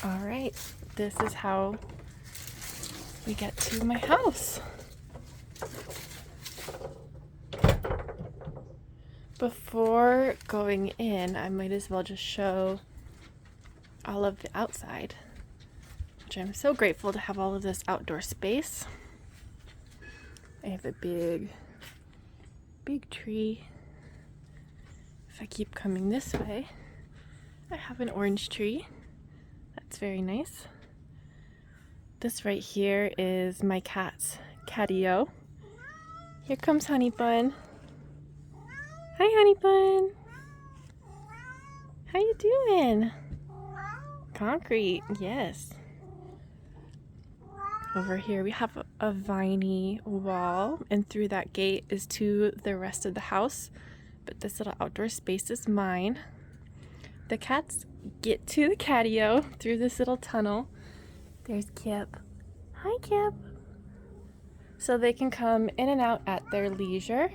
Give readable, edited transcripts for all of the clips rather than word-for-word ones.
All right, this is how we get to my house. Before going in, I might as well just show all of the outside, which I'm so grateful to have all of this outdoor space. I have a big tree. If I keep coming this way, I have an orange tree. That's very nice. This right here is my cat's catio. Here comes Honey Bun. Hi, Honey Bun. How you doing? Concrete, yes. Over here we have a viney wall, and through that gate is to the rest of the house, but this little outdoor space is mine. The cats get to the catio through this little tunnel. There's Kip. Hi, Kip. So they can come in and out at their leisure,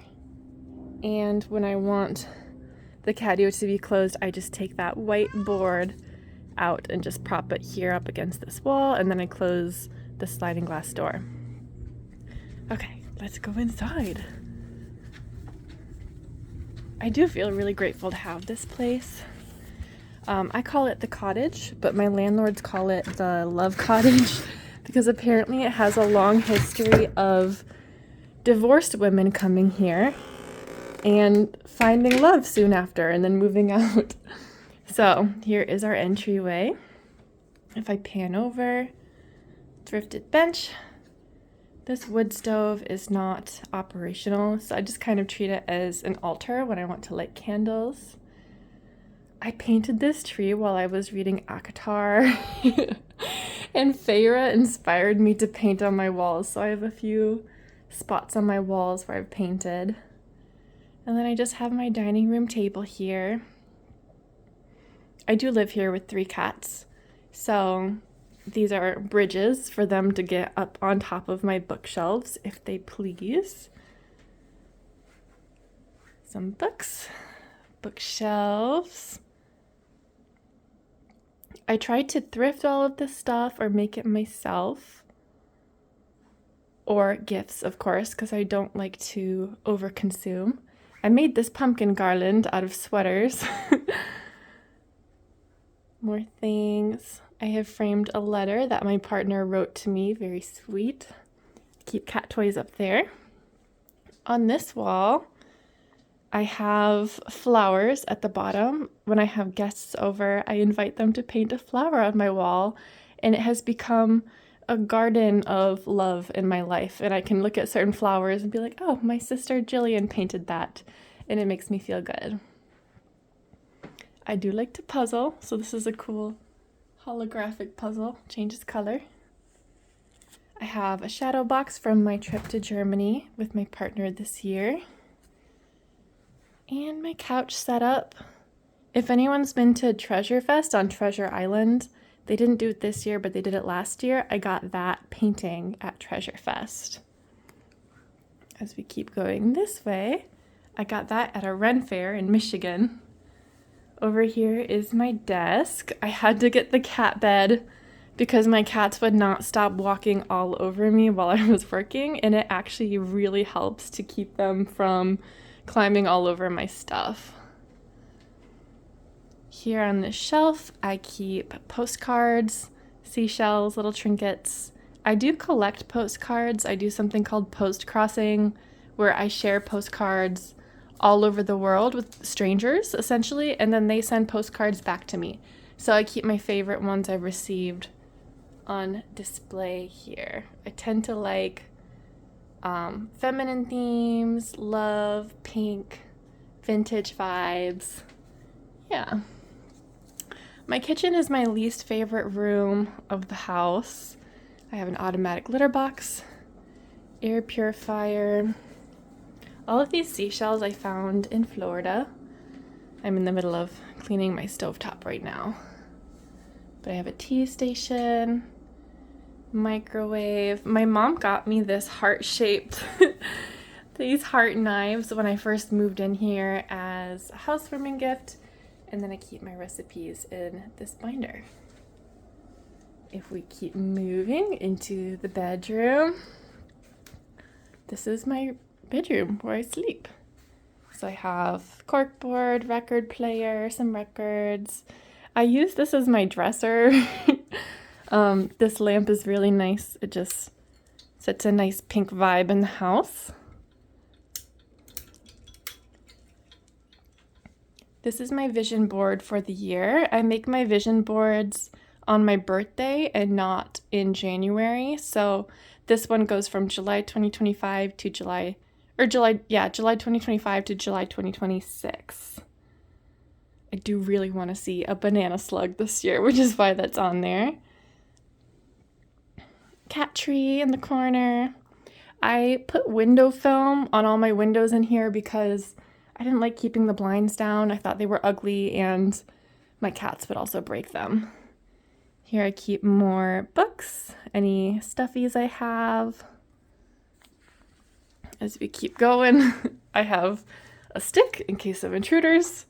and when I want the catio to be closed, I just take that white board out and just prop it here up against this wall, and then I close the sliding glass door. Okay, let's go inside. I do feel really grateful to have this place. I call it the Cottage, but my landlords call it the Love Cottage because apparently it has a long history of divorced women coming here and finding love soon after and then moving out. So here is our entryway. If I pan over, thrifted bench. This wood stove is not operational, so I just kind of treat it as an altar when I want to light candles. I painted this tree while I was reading ACOTAR, and Feyre inspired me to paint on my walls, so I have a few spots on my walls where I've painted. And then I just have my dining room table here. I do live here with 3 cats, so these are bridges for them to get up on top of my bookshelves, if they please. Some books, bookshelves. I tried to thrift all of this stuff or make it myself. Or gifts, of course, because I don't like to overconsume. I made this pumpkin garland out of sweaters. More things. I have framed a letter that my partner wrote to me, very sweet. Keep cat toys up there. On this wall, I have flowers at the bottom. When I have guests over, I invite them to paint a flower on my wall, and it has become a garden of love in my life. And I can look at certain flowers and be like, oh, my sister Jillian painted that, and it makes me feel good. I do like to puzzle, so this is a cool holographic puzzle, changes color. I have a shadow box from my trip to Germany with my partner this year. And my couch set up. If anyone's been to Treasure Fest on Treasure Island, they didn't do it this year, but they did it last year. I got that painting at Treasure Fest. As we keep going this way, I got that at a Ren Fair in Michigan. Over here is my desk. I had to get the cat bed because my cats would not stop walking all over me while I was working, and it actually really helps to keep them from climbing all over my stuff. Here on this shelf, I keep postcards, seashells, little trinkets. I do collect postcards. I do something called post crossing, where I share postcards all over the world with strangers, essentially, and then they send postcards back to me. So I keep my favorite ones I've received on display here. I tend to like feminine themes, love, pink, vintage vibes. Yeah. My kitchen is my least favorite room of the house. I have an automatic litter box, air purifier. All of these seashells I found in Florida. I'm in the middle of cleaning my stovetop right now. But I have a tea station, microwave. My mom got me this heart-shaped, these heart knives when I first moved in here as a housewarming gift. And then I keep my recipes in this binder. If we keep moving into the bedroom, this is my bedroom where I sleep. So I have corkboard, record player, some records. I use this as my dresser. This lamp is really nice. It just sets a nice pink vibe in the house. This is my vision board for the year. I make my vision boards on my birthday and not in January. So this one goes from July 2025 to July 2025 to July 2026. I do really want to see a banana slug this year, which is why that's on there. Cat tree in the corner. I put window film on all my windows in here because I didn't like keeping the blinds down. I thought they were ugly and my cats would also break them. Here I keep more books, any stuffies I have. As we keep going, I have a stick in case of intruders.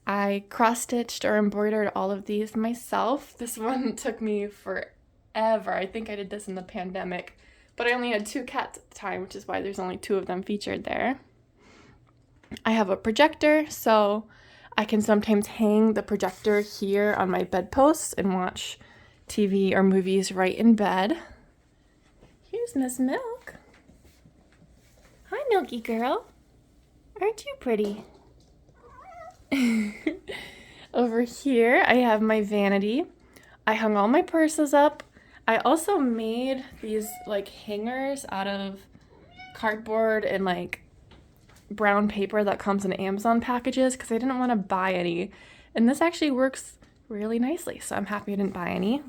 I cross-stitched or embroidered all of these myself. This one took me forever. I think I did this in the pandemic, but I only had 2 cats at the time, which is why there's only 2 of them featured there. I have a projector, so I can sometimes hang the projector here on my bedpost and watch TV or movies right in bed. Here's Miss Milk. Hi, Milky girl. Aren't you pretty? Over here, I have my vanity. I hung all my purses up. I also made these like hangers out of cardboard and like brown paper that comes in Amazon packages because I didn't want to buy any. And this actually works really nicely, so I'm happy I didn't buy any.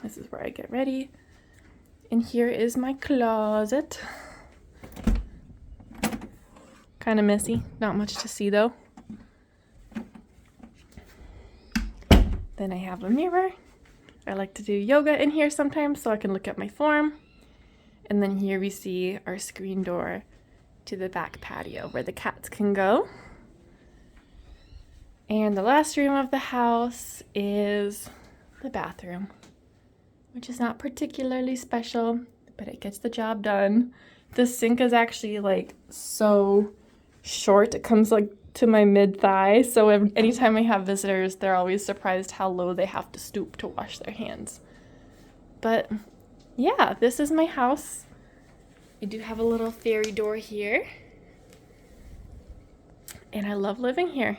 This is where I get ready. And here is my closet. Kind of messy, not much to see though. Then I have a mirror. I like to do yoga in here sometimes so I can look at my form. And then here we see our screen door to the back patio where the cats can go. And the last room of the house is the bathroom, which is not particularly special, but it gets the job done. The sink is actually like so short. It comes like to my mid-thigh, so anytime I have visitors, they're always surprised how low they have to stoop to wash their hands. But yeah, this is my house. I do have a little fairy door here, and I love living here.